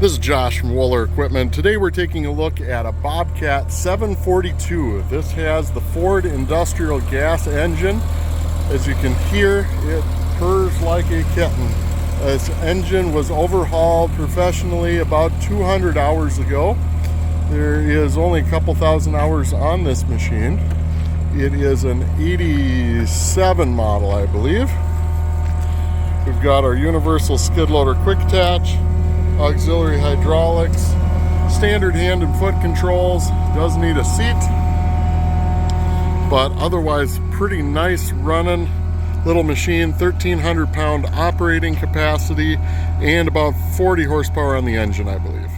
This is Josh from Wohler Equipment. Today we're taking a look at a Bobcat 742. This has the Ford industrial gas engine. As you can hear, it purrs like a kitten. This engine was overhauled professionally about 200 hours ago. There is only a couple thousand hours on this machine. It is an 87 model, I believe. We've got our universal skid loader quick attach, auxiliary hydraulics, standard hand and foot controls, does need a seat, but otherwise pretty nice running little machine. 1,300 pound operating capacity and about 40 horsepower on the engine, I believe.